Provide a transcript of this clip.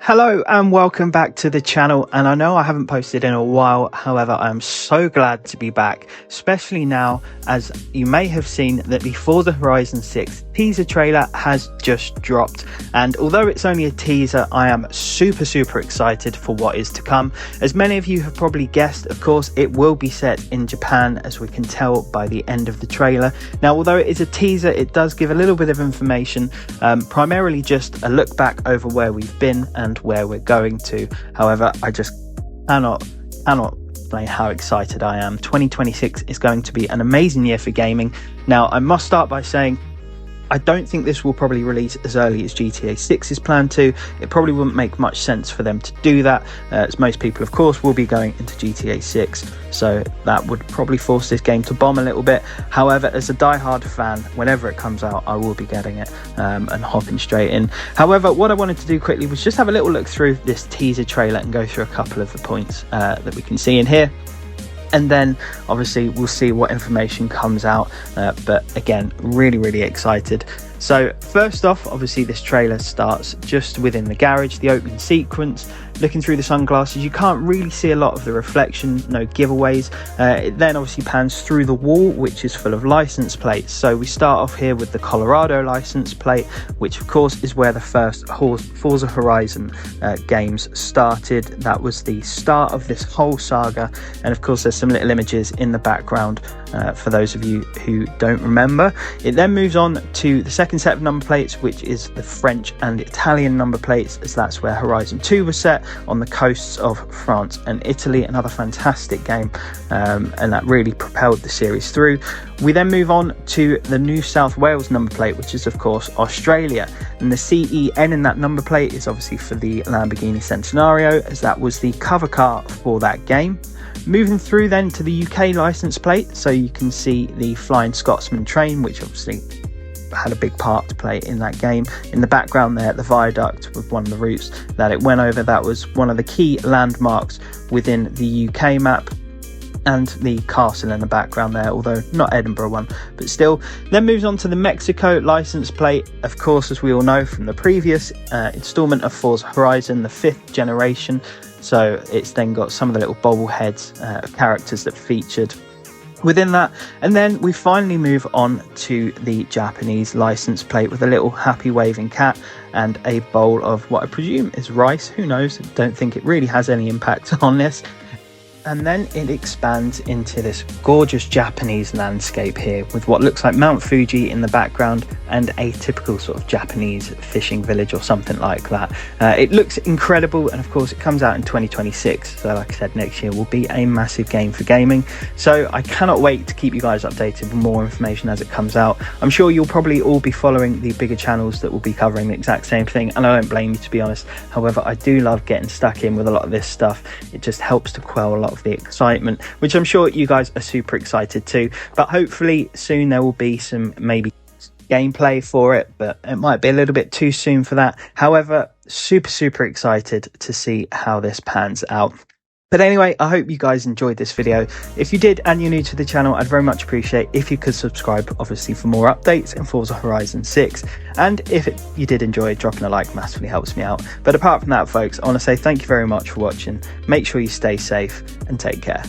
Hello and welcome back to the channel, and I know I haven't posted in a while, however I am so glad to be back, especially now as you may have seen that the Forza Horizon 6 teaser trailer has just dropped, and although it's only a teaser, I am super excited for what is to come. As many of you have probably guessed, of course it will be set in Japan, as we can tell by the end of the trailer. Now although it is a teaser, it does give a little bit of information, primarily just a look back over where we've been and where we're going to. However, I just cannot explain how excited I am. 2026 is going to be an amazing year for gaming. Now I must start by saying I don't think this will probably release as early as GTA 6 is planned to. It probably wouldn't make much sense for them to do that, as most people of course will be going into GTA 6, so that would probably force this game to bomb a little bit. However, as a die-hard fan, whenever it comes out I will be getting it and hopping straight in. However, what I wanted to do quickly was just have a little look through this teaser trailer and go through a couple of the points that we can see in here. And then obviously we'll see what information comes out, but again, really excited. So first off, obviously this trailer starts just within the garage, the opening sequence. Looking through the sunglasses, you can't really see a lot of the reflection, no giveaways. It then obviously pans through the wall, which is full of license plates. So we start off here with the Colorado license plate, which of course is where the first Forza Horizon games started. That was the start of this whole saga, and of course there's some little images in the background for those of you who don't remember. It then moves on to the second set of number plates, which is the French and Italian number plates, as that's where Horizon 2 was set, on the coasts of France and Italy. Another fantastic game, and that really propelled the series through. We then move on to the New South Wales number plate, which is of course Australia, and the CEN in that number plate is obviously for the Lamborghini Centenario, as that was the cover car for that game. Moving through then to the UK license plate, so you can see the Flying Scotsman train, which obviously had a big part to play in that game. In the background there, the viaduct with one of the routes that it went over, that was one of the key landmarks within the UK map. And the castle in the background there, although not Edinburgh one, but still. Then moves on to the Mexico license plate, of course, as we all know from the previous installment of Forza Horizon, the 5th generation. So it's then got some of the little bobbleheads characters that featured within that. And then we finally move on to the Japanese license plate with a little happy waving cat and a bowl of what I presume is rice. Who knows? Don't think it really has any impact on this. And then it expands into this gorgeous Japanese landscape here with what looks like Mount Fuji in the background and a typical sort of Japanese fishing village or something like that. It looks incredible, and of course it comes out in 2026, so like I said, next year will be a massive game for gaming. So I cannot wait to keep you guys updated with more information as it comes out. I'm sure you'll probably all be following the bigger channels that will be covering the exact same thing, and I don't blame you, to be honest. However, I do love getting stuck in with a lot of this stuff. It just helps to quell a lot of the excitement, which I'm sure you guys are super excited too. But hopefully soon there will be some maybe gameplay for it, but it might be a little bit too soon for that. However, super excited to see how this pans out. But anyway, I hope you guys enjoyed this video. If you did and you're new to the channel, I'd very much appreciate if you could subscribe, obviously, for more updates in Forza Horizon 6. And if you did enjoy, dropping a like massively helps me out. But apart from that, folks, I want to say thank you very much for watching. Make sure you stay safe and take care.